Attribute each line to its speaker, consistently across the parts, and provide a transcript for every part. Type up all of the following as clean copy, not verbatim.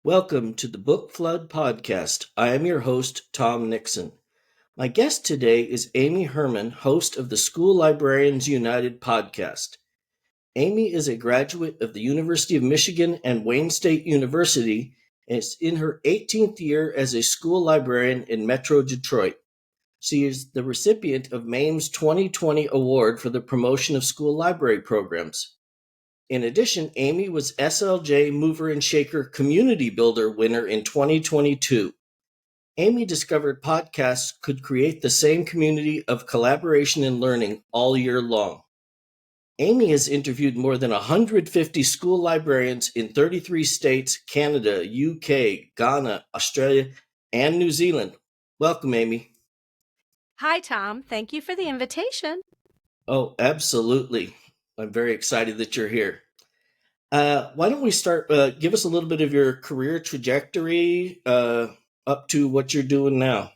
Speaker 1: Welcome to the Book Flood Podcast. I am your host, Tom Nixon. My guest today is Amy Hermon, host of the School Librarians United podcast. Amy is a graduate of the University of Michigan and Wayne State University and is in her 18th year as a school librarian in Metro Detroit. She is the recipient of Maine's 2020 Award for the promotion of school library programs. In addition, Amy was SLJ Mover and Shaker Community Builder winner in 2022. Amy discovered podcasts could create the same community of collaboration and learning all year long. Amy has interviewed more than 150 school librarians in 33 states, Canada, UK, Ghana, Australia, and New Zealand. Welcome, Amy.
Speaker 2: Hi, Tom. Thank you for the invitation.
Speaker 1: Oh, absolutely. I'm very excited that you're here. Why don't we start? Give us a little bit of your career trajectory up to what you're doing now.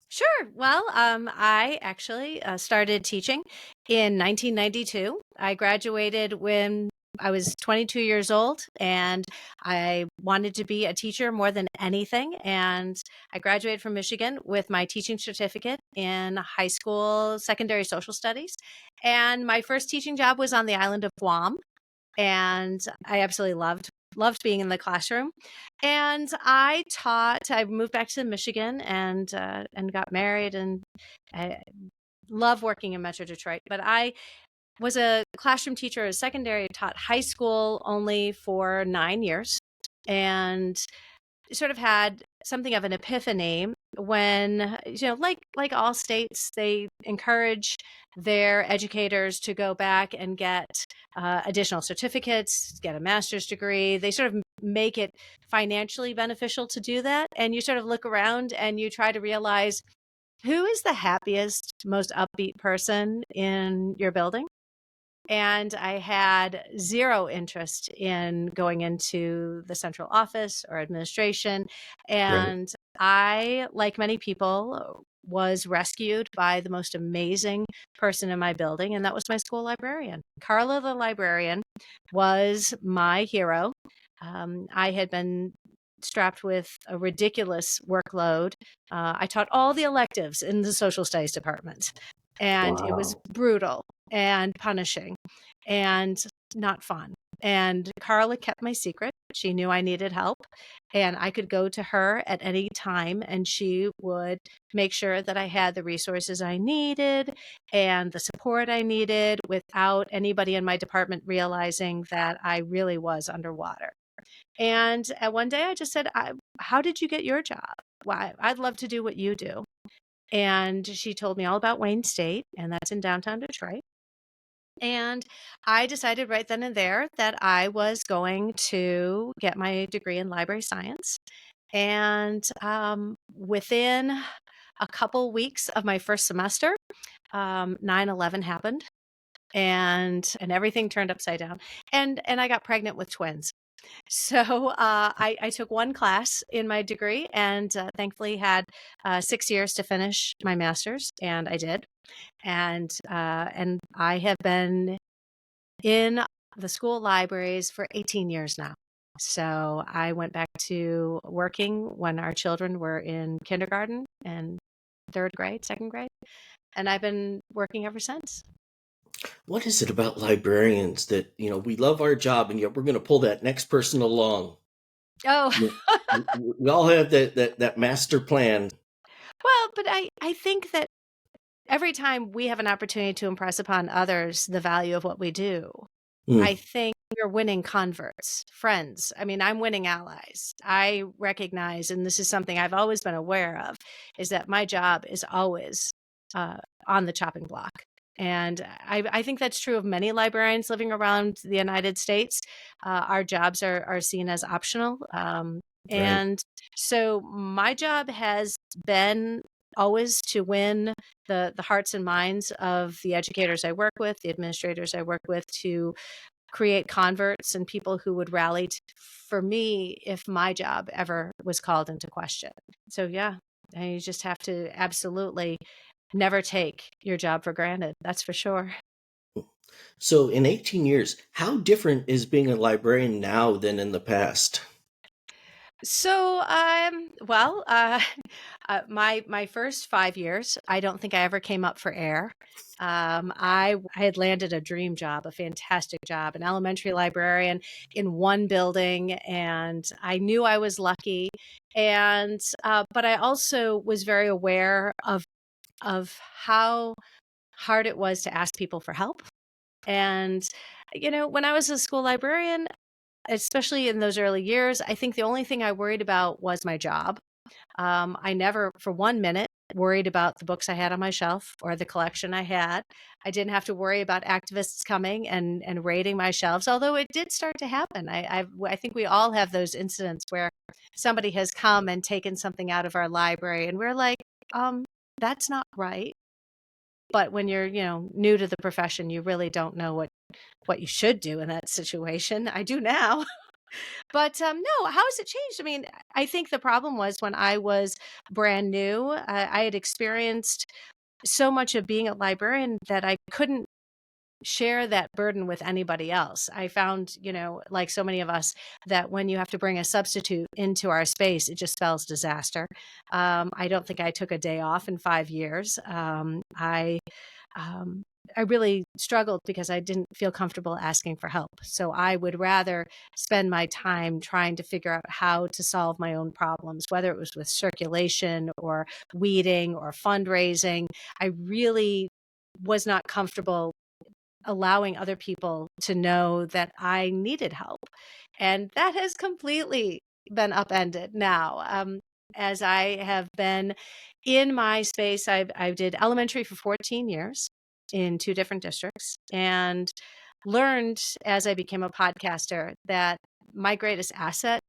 Speaker 2: Sure. Well, I actually started teaching in 1992. I graduated when I was 22 years old, and I wanted to be a teacher more than anything. And I graduated from Michigan with my teaching certificate in high school secondary social studies. And my first teaching job was on the island of Guam. And I absolutely loved being in the classroom. And I moved back to Michigan and got married, and I love working in Metro Detroit. But I was a classroom teacher at secondary, taught high school only for 9 years, and sort of had something of an epiphany when, like all states, they encourage their educators to go back and get additional certificates, get a master's degree. They sort of make it financially beneficial to do that. And you sort of look around and you try to realize who is the happiest, most upbeat person in your building. And I had zero interest in going into the central office or administration. And I, like many people, was rescued by the most amazing person in my building, and that was my school librarian. Carla, the librarian, was my hero. I had been strapped with a ridiculous workload. I taught all the electives in the social studies department, and it was brutal and punishing and not fun. And Carla kept my secret. She knew I needed help, and I could go to her at any time, and she would make sure that I had the resources I needed and the support I needed without anybody in my department realizing that I really was underwater. And one day I just said, how did you get your job? Why, I'd love to do what you do. And she told me all about Wayne State, and that's in downtown Detroit. And I decided right then and there that I was going to get my degree in library science. And within a couple weeks of my first semester, 9/11 happened, and everything turned upside down. And I got pregnant with twins. So I took one class in my degree, and thankfully had 6 years to finish my master's, and I did. And I have been in the school libraries for 18 years now. So I went back to working when our children were in kindergarten and third grade, second grade, and I've been working ever since.
Speaker 1: What is it about librarians that, we love our job and yet we're going to pull that next person along?
Speaker 2: Oh,
Speaker 1: We all have that master plan.
Speaker 2: well, but I think that every time we have an opportunity to impress upon others the value of what we do, I think we're winning converts, friends. I mean, I'm winning allies. I recognize, and this is something I've always been aware of, is that my job is always on the chopping block. And I think that's true of many librarians living around the United States. Our jobs are seen as optional. And so my job has been always to win the hearts and minds of the educators I work with, the administrators I work with, to create converts and people who would rally for me if my job ever was called into question. So yeah, and you just have to absolutely never take your job for granted. That's for sure.
Speaker 1: So in 18 years, how different is being a librarian now than in the past?
Speaker 2: So, well, my first 5 years, I don't think I ever came up for air. I had landed a dream job, a fantastic job, an elementary librarian in one building, and I knew I was lucky. And but I also was very aware of how hard it was to ask people for help. And when I was a school librarian, especially in those early years, I think the only thing I worried about was my job. I never, for 1 minute, worried about the books I had on my shelf or the collection I had. I didn't have to worry about activists coming and raiding my shelves, although it did start to happen. I think we all have those incidents where somebody has come and taken something out of our library, and we're like, um, that's not right. But when you're, new to the profession, you really don't know what you should do in that situation. I do now. But, no, how has it changed? I mean, I think the problem was when I was brand new, I had experienced so much of being a librarian that I couldn't share that burden with anybody else. I found, like so many of us, that when you have to bring a substitute into our space, it just spells disaster. I don't think I took a day off in 5 years. Um, I really struggled because I didn't feel comfortable asking for help. So I would rather spend my time trying to figure out how to solve my own problems, whether it was with circulation or weeding or fundraising. I really was not comfortable allowing other people to know that I needed help. And that has completely been upended now. As I have been in my space, I did elementary for 14 years in two different districts, and learned as I became a podcaster that my greatest asset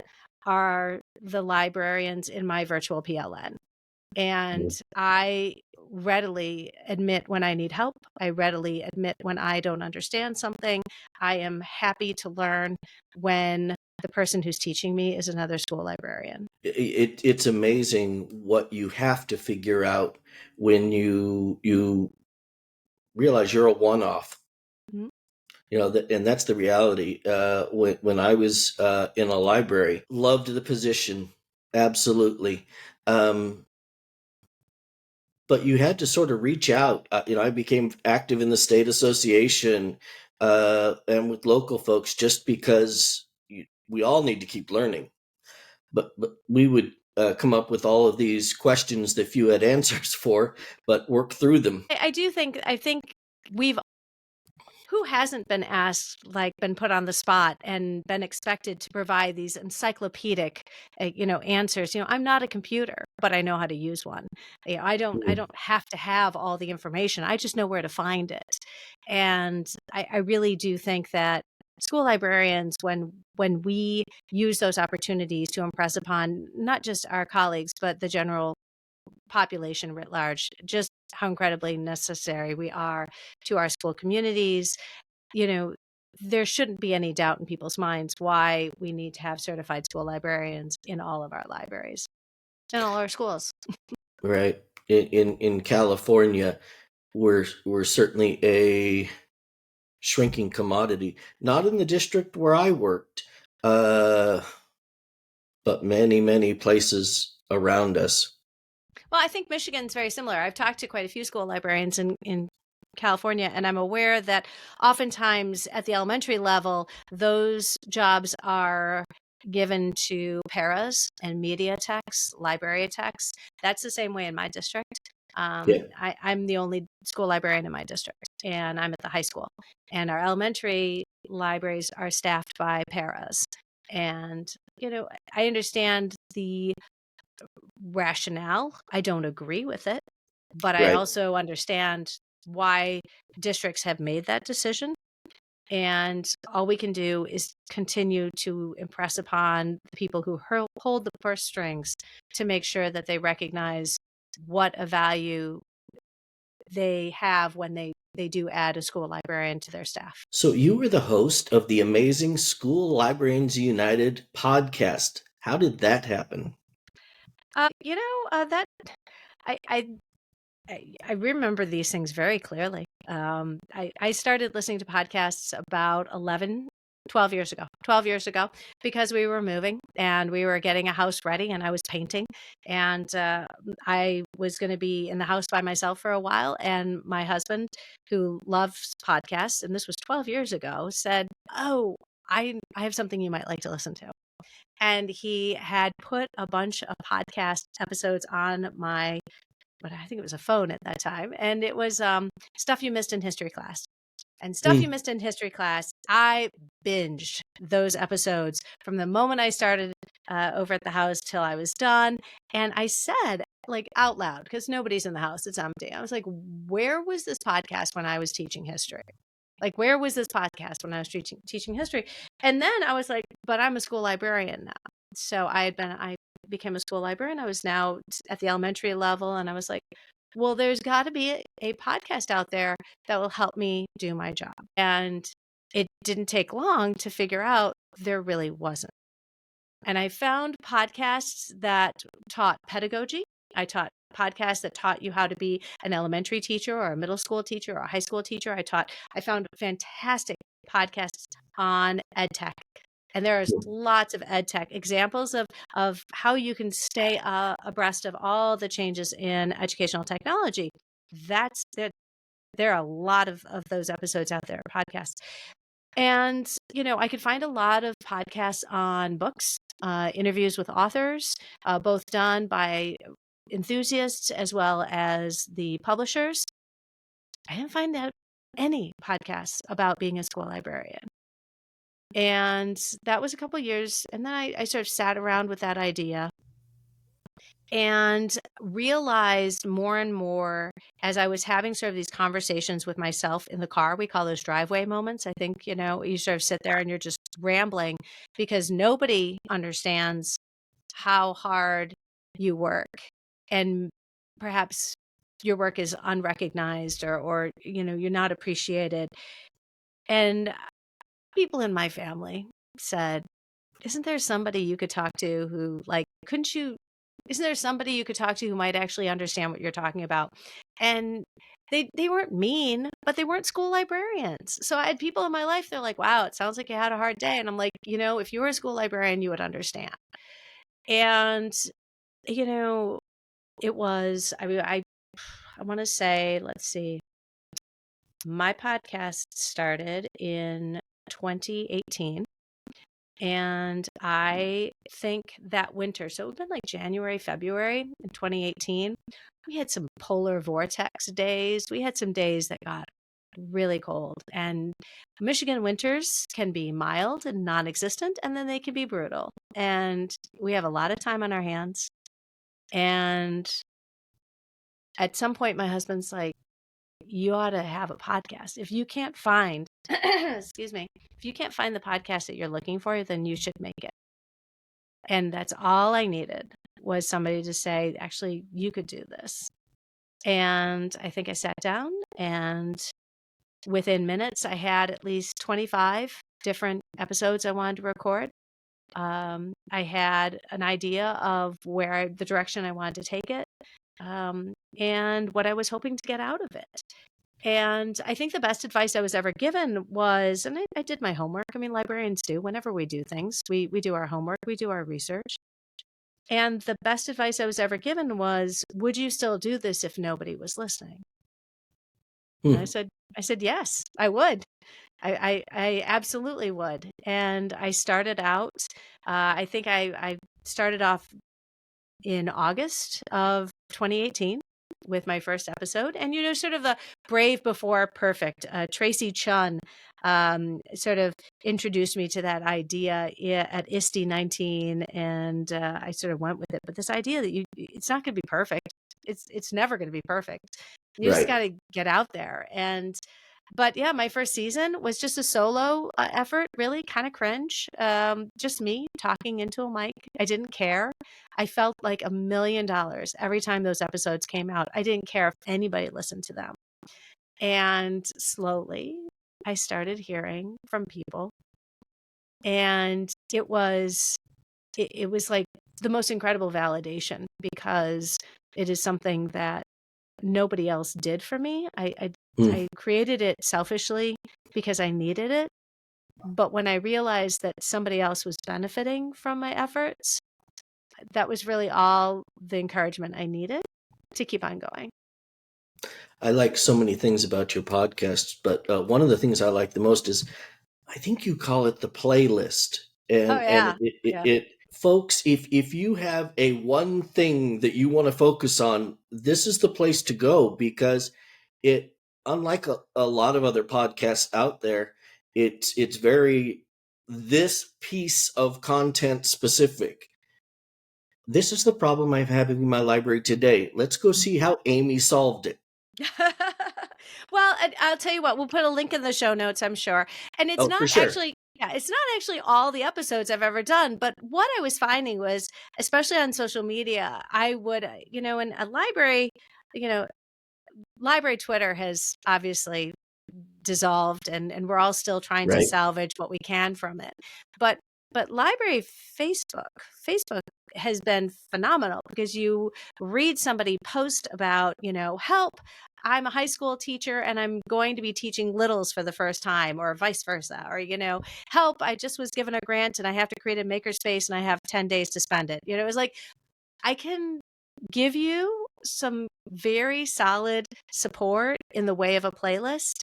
Speaker 2: are the librarians in my virtual PLN. And I readily admit when I need help. I readily admit when I don't understand something. I am happy to learn when the person who's teaching me is another school librarian.
Speaker 1: It's amazing what you have to figure out when you realize you're a one-off.
Speaker 2: Mhm.
Speaker 1: And that's the reality. When I was in a library, loved the position, absolutely. Um, but you had to sort of reach out. I became active in the state association and with local folks just because we all need to keep learning. But we would come up with all of these questions that few had answers for, but work through them.
Speaker 2: I think we've who hasn't been asked, like been put on the spot and been expected to provide these encyclopedic, answers. I'm not a computer, but I know how to use one. I don't have to have all the information. I just know where to find it. And I really do think that school librarians, when we use those opportunities to impress upon not just our colleagues, but the general population writ large, just how incredibly necessary we are to our school communities. you know, there shouldn't be any doubt in people's minds why we need to have certified school librarians in all of our libraries and all our schools.
Speaker 1: Right. In California, we're certainly a shrinking commodity. Not in the district where I worked, uh, but many places around us.
Speaker 2: Well, I think Michigan's very similar. I've talked to quite a few school librarians in California, and I'm aware that oftentimes at the elementary level, those jobs are given to paras and media techs, library techs. That's the same way in my district.
Speaker 1: Yeah.
Speaker 2: I'm the only school librarian in my district, and I'm at the high school. And our elementary libraries are staffed by paras. And, I understand the rationale. I don't agree with it, but I
Speaker 1: Right.
Speaker 2: also understand why districts have made that decision. And all we can do is continue to impress upon the people who hold the purse strings to make sure that they recognize what a value they have when they do add a school librarian to their staff.
Speaker 1: So you were the host of the amazing School Librarians United podcast. How did that happen?
Speaker 2: That I, I I remember these things very clearly. I started listening to podcasts about 11 12 years ago. 12 years ago, because we were moving and we were getting a house ready, and I was painting, and I was going to be in the house by myself for a while. And my husband, who loves podcasts, and this was 12 years ago, said, "Oh, I have something you might like to listen to." And he had put a bunch of podcast episodes on my, but I think it was a phone at that time, and it was stuff you missed in history class. And Stuff You Missed in History Class, I binged those episodes from the moment I started over at the house till I was done. And I said, like, out loud, because nobody's in the house, it's empty. I was like, where was this podcast when I was teaching history? Like, where was this podcast when I was teaching history? And then I was like, but I'm a school librarian now. So I became a school librarian. I was now at the elementary level, and I was like, well, there's got to be a podcast out there that will help me do my job. And it didn't take long to figure out there really wasn't. And I found podcasts that taught pedagogy. I taught podcasts that taught you how to be an elementary teacher or a middle school teacher or a high school teacher. I found fantastic podcasts on ed tech. And there's lots of ed tech examples of how you can stay abreast of all the changes in educational technology. There are a lot of those episodes out there, podcasts. And, I could find a lot of podcasts on books, interviews with authors, both done by enthusiasts as well as the publishers. I didn't find any podcasts about being a school librarian. And that was a couple of years. And then I sort of sat around with that idea and realized more and more as I was having sort of these conversations with myself in the car. We call those driveway moments. I think, you sort of sit there and you're just rambling because nobody understands how hard you work. And perhaps your work is unrecognized or you're not appreciated. And people in my family said, isn't there somebody you could talk to who, like, isn't there somebody you could talk to who might actually understand what you're talking about? And they weren't mean, but they weren't school librarians. So I had people in my life, they're like, wow, it sounds like you had a hard day. And I'm like, if you were a school librarian, you would understand. And, it was, I want to say, let's see, my podcast started in 2018. And I think that winter, so it would have been like January, February in 2018, we had some polar vortex days. We had some days that got really cold. And Michigan winters can be mild and non-existent, and then they can be brutal. And we have a lot of time on our hands. And at some point, my husband's like, you ought to have a podcast. If you can't find, excuse me, if you can't find the podcast that you're looking for, then you should make it. And that's all I needed was somebody to say, actually, you could do this. And I think I sat down, and within minutes, I had at least 25 different episodes I wanted to record. I had an idea of the direction I wanted to take it, and what I was hoping to get out of it. And I think the best advice I was ever given was, and I did my homework. I mean, librarians do. Whenever we do things, we do our homework, we do our research. And the best advice I was ever given was, would you still do this if nobody was listening? And I said, yes, I would. I absolutely would. And I started out, I think I started off in August of 2018 with my first episode. And, sort of the brave before perfect. Tracy Chun sort of introduced me to that idea at E16, and I sort of went with it. But this idea that it's not going to be perfect. It's never going to be perfect. You just got to get out there. But yeah, my first season was just a solo effort, really kind of cringe. Just me talking into a mic. I didn't care. I felt like $1 million every time those episodes came out. I didn't care if anybody listened to them. And slowly I started hearing from people. And it was like the most incredible validation, because it is something that nobody else did for me. I created it selfishly because I needed it. But when I realized that somebody else was benefiting from my efforts, that was really all the encouragement I needed to keep on going.
Speaker 1: I like so many things about your podcast, but one of the things I like the most is I think you call it the playlist,
Speaker 2: Oh,
Speaker 1: and
Speaker 2: yeah. Yeah.
Speaker 1: it folks, if you have a one thing that you want to focus on, this is the place to go because it, unlike a lot of other podcasts out there, it's very this piece of content specific. This is the problem I'm having in my library today. Let's go see how Amy solved it.
Speaker 2: Well, and I'll tell you what, we'll put a link in the show notes, I'm sure. And it's
Speaker 1: Oh, for
Speaker 2: not
Speaker 1: sure.
Speaker 2: actually, yeah, it's not actually all the episodes I've ever done. But what I was finding was, especially on social media, I would, in a library, you know, library Twitter has obviously dissolved, and we're all still trying to
Speaker 1: Right.
Speaker 2: salvage what we can from it. But library Facebook has been phenomenal because you read somebody post about, help, I'm a high school teacher and I'm going to be teaching littles for the first time, or vice versa, or, help, I just was given a grant and I have to create a makerspace and I have 10 days to spend it. It was like, I can give you some very solid support in the way of a playlist.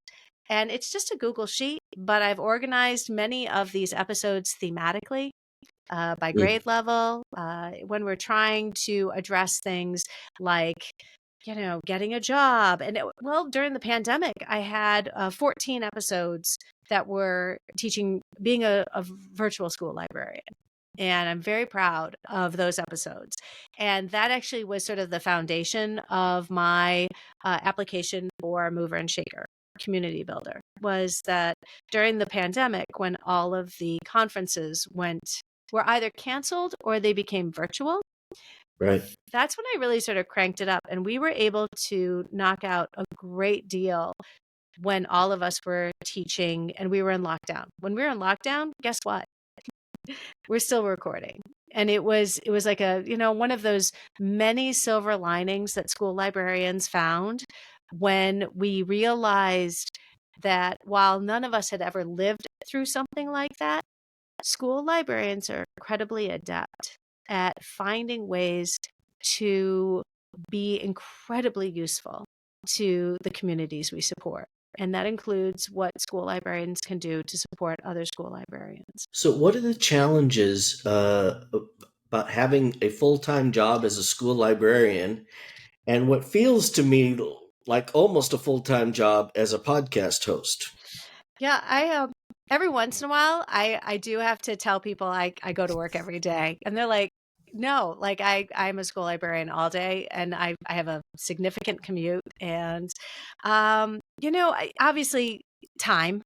Speaker 2: And it's just a Google sheet, but I've organized many of these episodes thematically, by
Speaker 1: Mm.
Speaker 2: grade level, when we're trying to address things like, getting a job. And well, during the pandemic, I had 14 episodes that were teaching, being a virtual school librarian. And I'm very proud of those episodes. And that actually was sort of the foundation of my application for Mover and Shaker Community Builder, was that during the pandemic, when all of the conferences were either canceled or they became virtual,
Speaker 1: Right.
Speaker 2: that's when I really sort of cranked it up. And we were able to knock out a great deal when all of us were teaching and we were in lockdown. When we were in lockdown, guess what? We're still recording. And it was like one of those many silver linings that school librarians found when we realized that while none of us had ever lived through something like that, school librarians are incredibly adept at finding ways to be incredibly useful to the communities we support. And that includes what school librarians can do to support other school librarians.
Speaker 1: So, what are the challenges about having a full time job as a school librarian and what feels to me like almost a full time job as a podcast host?
Speaker 2: Yeah, I every once in a while I do have to tell people I go to work every day, and they're like, no, like I'm a school librarian all day, and I have a significant commute, and obviously time,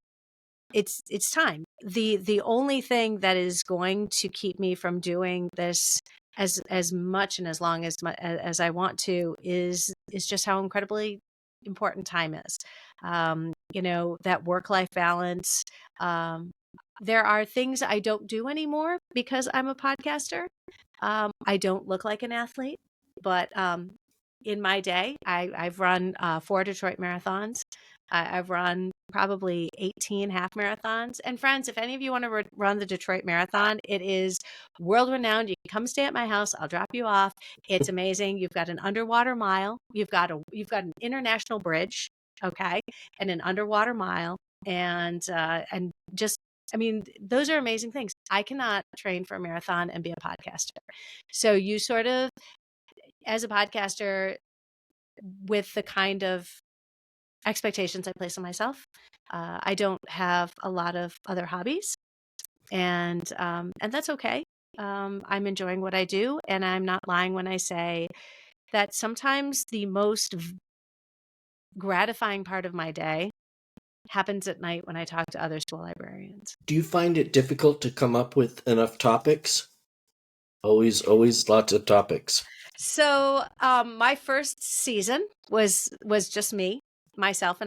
Speaker 2: it's time. The only thing that is going to keep me from doing this as much and as long as I want to is just how incredibly important time is. That work-life balance. Um, there are things I don't do anymore because I'm a podcaster. I don't look like an athlete, but in my day, I've run 4 Detroit marathons. I've run probably 18 half marathons. And friends, if any of you want to run the Detroit Marathon, it is world renowned. You can come stay at my house. I'll drop you off. It's amazing. You've got an underwater mile. You've got an international bridge, okay, and an underwater mile, and just. I mean, those are amazing things. I cannot train for a marathon and be a podcaster. So you sort of, as a podcaster, with the kind of expectations I place on myself, I don't have a lot of other hobbies, and that's okay. I'm enjoying what I do, and I'm not lying when I say that sometimes the most gratifying part of my day happens at night when I talk to other school librarians.
Speaker 1: Do you find it difficult to come up with enough topics? Always lots of topics.
Speaker 2: So my first season was just me, myself,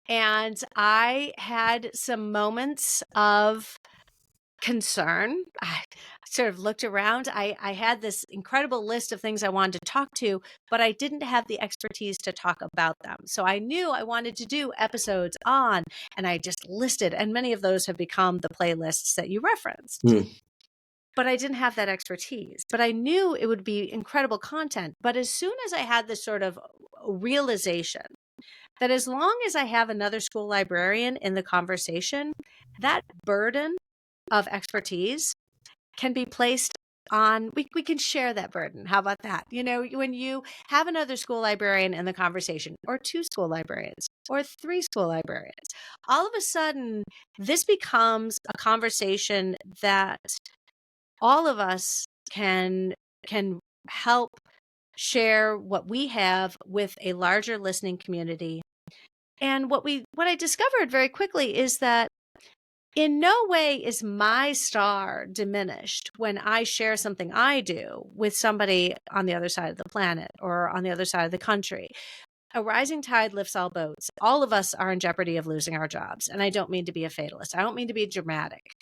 Speaker 2: and I had some moments of concern. I sort of looked around. I had this incredible list of things I wanted to talk to, but I didn't have the expertise to talk about them. So I knew I wanted to do episodes on, and I just listed, and many of those have become the playlists that you referenced. But I didn't have that expertise. But I knew it would be incredible content. But as soon as I had this sort of realization that as long as I have another school librarian in the conversation, that burden of expertise can be placed on, we can share that burden. How about that? You know, when you have another school librarian in the conversation, or two school librarians, or three school librarians, all of a sudden, this becomes a conversation that all of us can help share what we have with a larger listening community. And what I discovered very quickly is that in no way is my star diminished when I share something I do with somebody on the other side of the planet or on the other side of the country. A rising tide lifts all boats. All of us are in jeopardy of losing our jobs. And I don't mean to be a fatalist. I don't mean to be dramatic.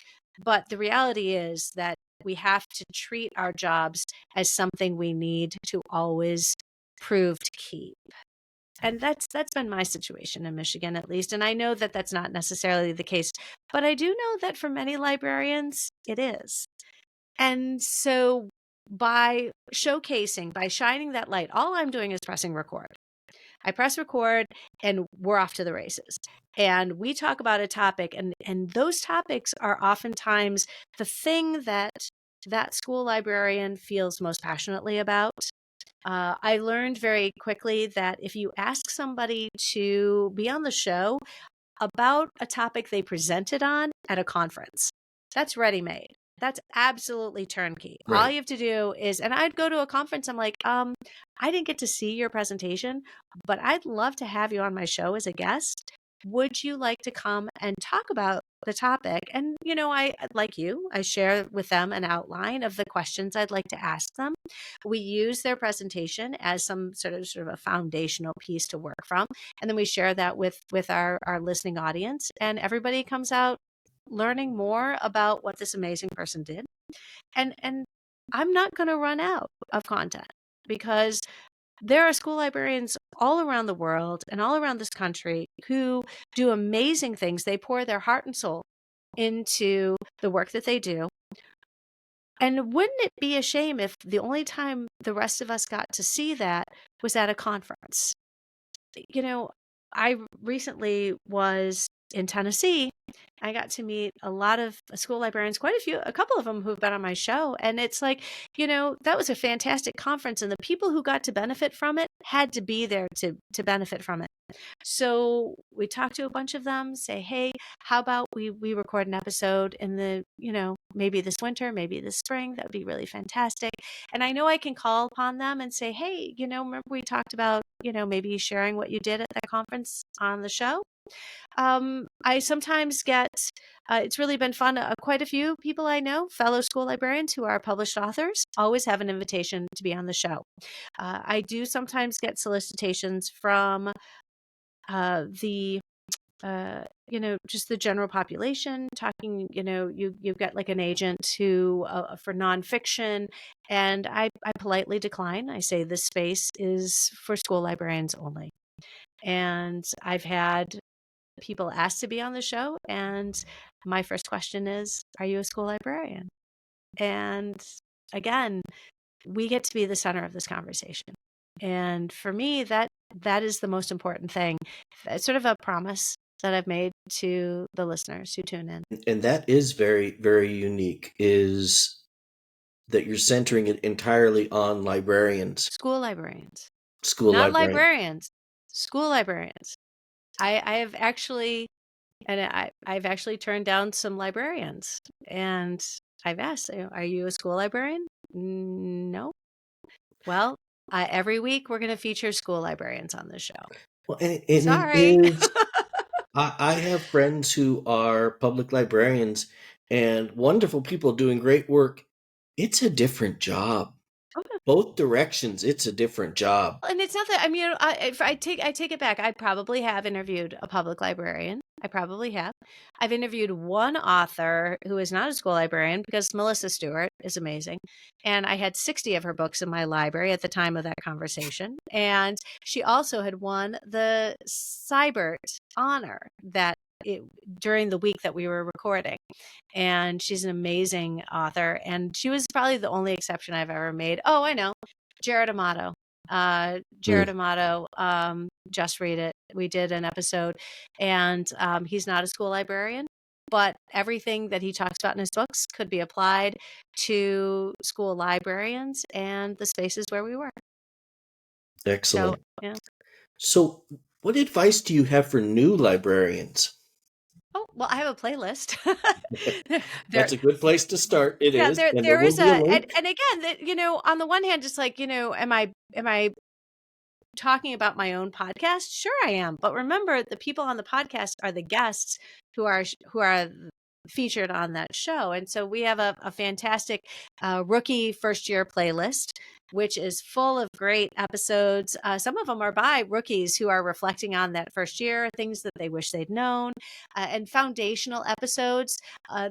Speaker 2: But the reality is that we have to treat our jobs as something we need to always prove to keep. And that's been my situation in Michigan, at least. And I know that that's not necessarily the case, but I do know that for many librarians, it is. And so by showcasing, by shining that light, all I'm doing is pressing record. I press record and we're off to the races. And we talk about a topic, and those topics are oftentimes the thing that that school librarian feels most passionately about. I learned very quickly that if you ask somebody to be on the show about a topic they presented on at a conference, that's ready-made. That's absolutely turnkey. All
Speaker 1: Right.
Speaker 2: you have to do is, and I'd go to a conference, I'm like, I didn't get to see your presentation, but I'd love to have you on my show as a guest. Would you like to come and talk about the topic? And, you know, I, like you, I share with them an outline of the questions I'd like to ask them. We use their presentation as some sort of a foundational piece to work from. And then we share that with our listening audience, and everybody comes out learning more about what this amazing person did. And I'm not going to run out of content, because there are school librarians all around the world and all around this country who do amazing things. They pour their heart and soul into the work that they do. And wouldn't it be a shame if the only time the rest of us got to see that was at a conference? You know, I recently was in Tennessee. I got to meet a lot of school librarians, a couple of them who've been on my show. And it's like, you know, that was a fantastic conference. And the people who got to benefit from it had to be there to benefit from it. So we talked to a bunch of them, say, hey, how about we record an episode in the, you know, maybe this winter, maybe this spring. That would be really fantastic. And I know I can call upon them and say, hey, you know, remember we talked about, you know, maybe sharing what you did at that conference on the show? I sometimes get, it's really been fun. Quite a few people I know, fellow school librarians who are published authors, always have an invitation to be on the show. I do sometimes get solicitations from the you know, just the general population talking, you know, you've got like an agent who for nonfiction, and I politely decline. I say this space is for school librarians only. And I've had people ask to be on the show, and my first question is, are you a school librarian? And again, we get to be the center of this conversation. And for me, that is the most important thing. It's sort of a promise that I've made to the listeners who tune in.
Speaker 1: And that is very, very unique, is that you're centering it entirely on librarians.
Speaker 2: School librarians.
Speaker 1: School
Speaker 2: Not
Speaker 1: librarians.
Speaker 2: librarians. School librarians. I have actually, and I've actually turned down some librarians, and I've asked, are you a school librarian? No. Well, every week we're going to feature school librarians on the show.
Speaker 1: Well, and
Speaker 2: Sorry.
Speaker 1: it is, I have friends who are public librarians and wonderful people doing great work. It's a different job.
Speaker 2: Okay.
Speaker 1: Both directions, it's a different job.
Speaker 2: And it's not that, I mean, if I take it back, I probably have interviewed a public librarian. I probably have. I've interviewed one author who is not a school librarian because Melissa Stewart is amazing. And I had 60 of her books in my library at the time of that conversation. And she also had won the Cybert honor during the week that we were recording. And she's an amazing author. And she was probably the only exception I've ever made. Oh, I know. Jared Amato. Jared Amato, Just Read It. We did an episode, and he's not a school librarian, but everything that he talks about in his books could be applied to school librarians and the spaces where we work.
Speaker 1: Excellent.
Speaker 2: So, yeah.
Speaker 1: So, what advice do you have for new librarians?
Speaker 2: Oh, well, I have a playlist.
Speaker 1: That's a good place to start. It
Speaker 2: Yeah,
Speaker 1: is, and there
Speaker 2: there
Speaker 1: will
Speaker 2: is
Speaker 1: be a link.
Speaker 2: and again, on the one hand, just like, am I talking about my own podcast? Sure, I am. But remember, the people on the podcast are the guests who are featured on that show. And so we have a fantastic rookie first year playlist, which is full of great episodes. Some of them are by rookies who are reflecting on that first year, things that they wish they'd known, and foundational episodes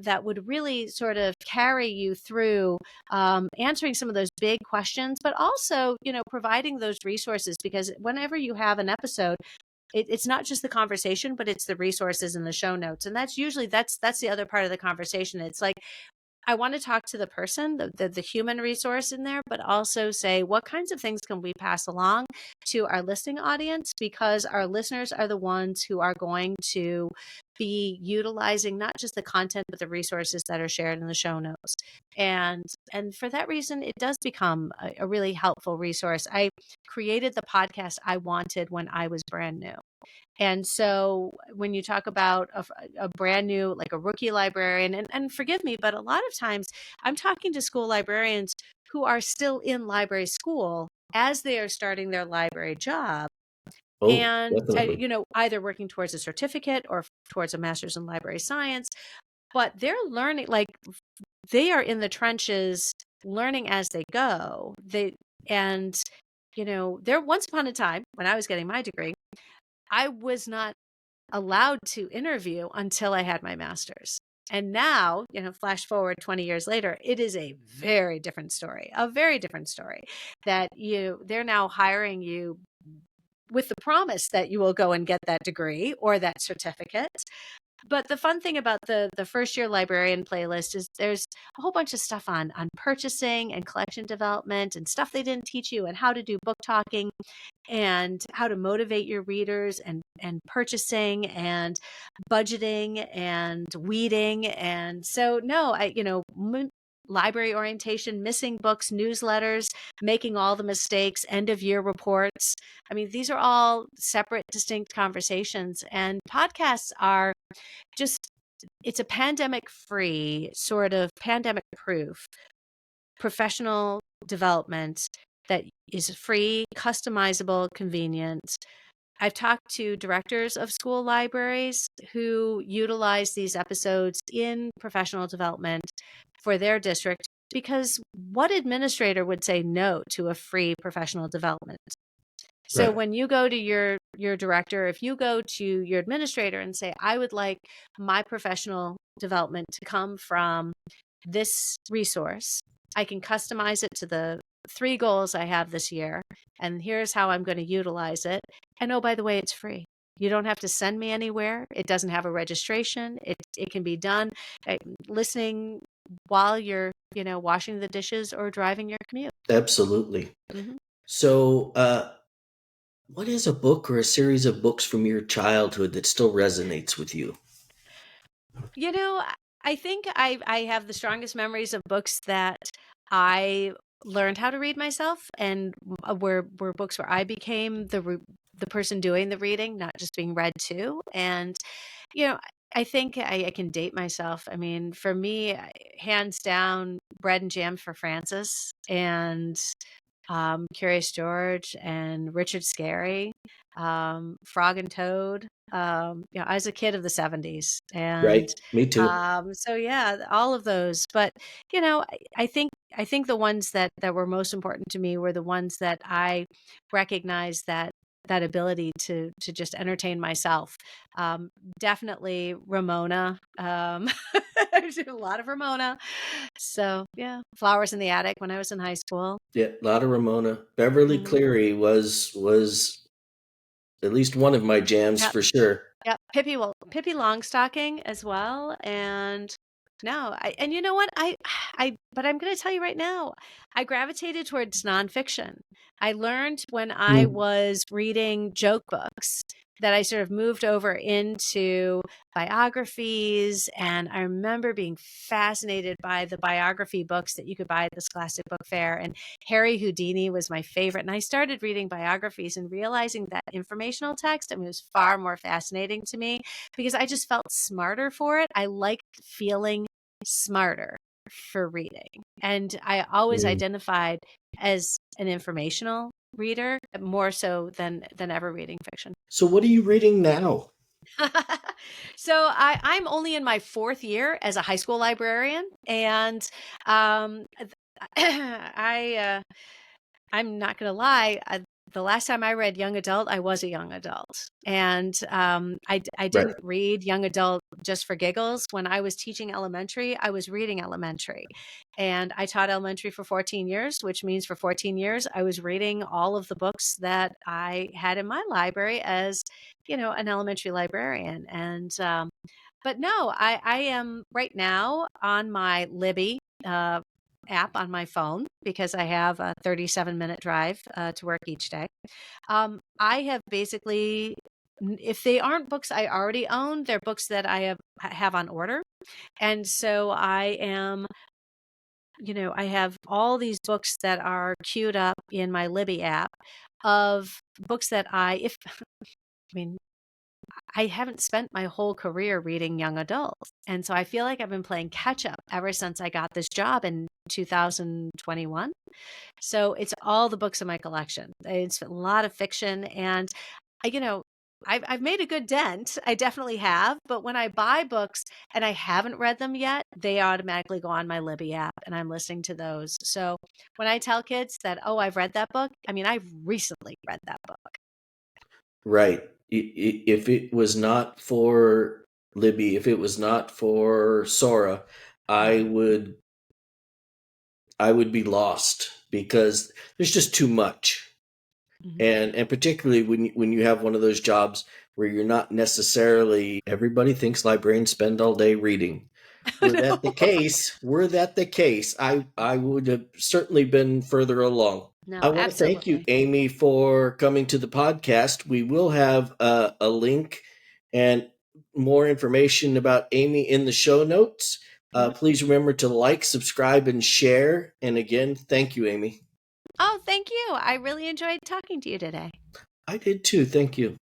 Speaker 2: that would really sort of carry you through answering some of those big questions, but also, providing those resources, because whenever you have an episode, it's not just the conversation, but it's the resources and the show notes. And that's usually that's the other part of the conversation. It's like, I want to talk to the person, the human resource in there, but also say, what kinds of things can we pass along to our listening audience? Because our listeners are the ones who are going to be utilizing not just the content, but the resources that are shared in the show notes. And for that reason, it does become a really helpful resource. I created the podcast I wanted when I was brand new. And so when you talk about a brand new, like a rookie librarian, and forgive me, but a lot of times I'm talking to school librarians who are still in library school as they are starting their library job.
Speaker 1: Oh,
Speaker 2: And,
Speaker 1: definitely.
Speaker 2: either working towards a certificate or towards a master's in library science, but they're learning, like they are in the trenches learning as they go. And, there once upon a time when I was getting my degree, I was not allowed to interview until I had my master's. And now, flash forward 20 years later, it is a very different story, that they're now hiring you with the promise that you will go and get that degree or that certificate. But the fun thing about the first year librarian playlist is there's a whole bunch of stuff on purchasing and collection development and stuff they didn't teach you, and how to do book talking and how to motivate your readers, and purchasing and budgeting and weeding. And so, no, library orientation, missing books, newsletters, making all the mistakes, end of year reports. I mean, these are all separate, distinct conversations, and podcasts are just, it's a pandemic free, sort of pandemic proof professional development that is free, customizable, convenient. I've talked to directors of school libraries who utilize these episodes in professional development for their district, because what administrator would say no to a free professional development? So
Speaker 1: Right.
Speaker 2: when you go to your director, if you go to your administrator and say, I would like my professional development to come from this resource, I can customize it to the 3 goals I have this year, and here's how I'm going to utilize it. And oh, by the way, it's free. You don't have to send me anywhere. It doesn't have a registration. It can be done listening while you're, washing the dishes or driving your commute.
Speaker 1: Absolutely.
Speaker 2: Mm-hmm.
Speaker 1: So, what is a book or a series of books from your childhood that still resonates with you?
Speaker 2: I think I have the strongest memories of books that I learned how to read myself, and were books where I became the person doing the reading, not just being read to. And you know, I think I can date myself. I mean, for me, hands down, Bread and Jam for Francis, and Curious George, and Richard Scarry, Frog and Toad. I was a kid of the 70s, and
Speaker 1: Right. Me too.
Speaker 2: so yeah, all of those. But I think the ones that were most important to me were the ones that I recognized that that ability to just entertain myself. Definitely Ramona. I did a lot of Ramona. So yeah, Flowers in the Attic when I was in high school.
Speaker 1: Yeah, a lot of Ramona. Beverly Cleary was at least one of my jams
Speaker 2: Yep.
Speaker 1: for sure.
Speaker 2: Yep. Pippi Longstocking as well. And no, and you know what? But I'm going to tell you right now, I gravitated towards nonfiction. I learned when I was reading joke books that I sort of moved over into biographies. And I remember being fascinated by the biography books that you could buy at the Scholastic Book Fair. And Harry Houdini was my favorite. And I started reading biographies and realizing that informational text, I mean, it was far more fascinating to me because I just felt smarter for it. I liked feeling smarter for reading. And I always identified as an informational reader more so than ever reading fiction.
Speaker 1: So what are you reading now?
Speaker 2: So I'm only in my 4th year as a high school librarian, and I'm not going to lie. The last time I read young adult, I was a young adult, and I didn't read young adult just for giggles. When I was teaching elementary, I was reading elementary, and I taught elementary for 14 years, which means for 14 years I was reading all of the books that I had in my library as, an elementary librarian. And but no, I am right now on my Libby app on my phone because I have a 37-minute drive to work each day. I have basically, if they aren't books I already own, they're books that I have on order. And so I am, I have all these books that are queued up in my Libby app of books that I mean, I haven't spent my whole career reading young adults. And so I feel like I've been playing catch up ever since I got this job in 2021. So it's all the books in my collection. It's a lot of fiction. And, I've made a good dent. I definitely have. But when I buy books and I haven't read them yet, they automatically go on my Libby app and I'm listening to those. So when I tell kids that, oh, I've read that book, I mean, I've recently read that book.
Speaker 1: Right. If it was not for Libby, if it was not for Sora, I would be lost because there's just too much. And particularly when you have one of those jobs where you're not necessarily, everybody thinks librarians spend all day reading. Were that the case, I would have certainly been further along.
Speaker 2: No,
Speaker 1: I want to thank you,
Speaker 2: absolutely.
Speaker 1: Amy, for coming to the podcast. We will have a link and more information about Amy in the show notes. Please remember to like, subscribe, and share. And again, thank you, Amy.
Speaker 2: Oh, thank you. I really enjoyed talking to you today.
Speaker 1: I did too. Thank you.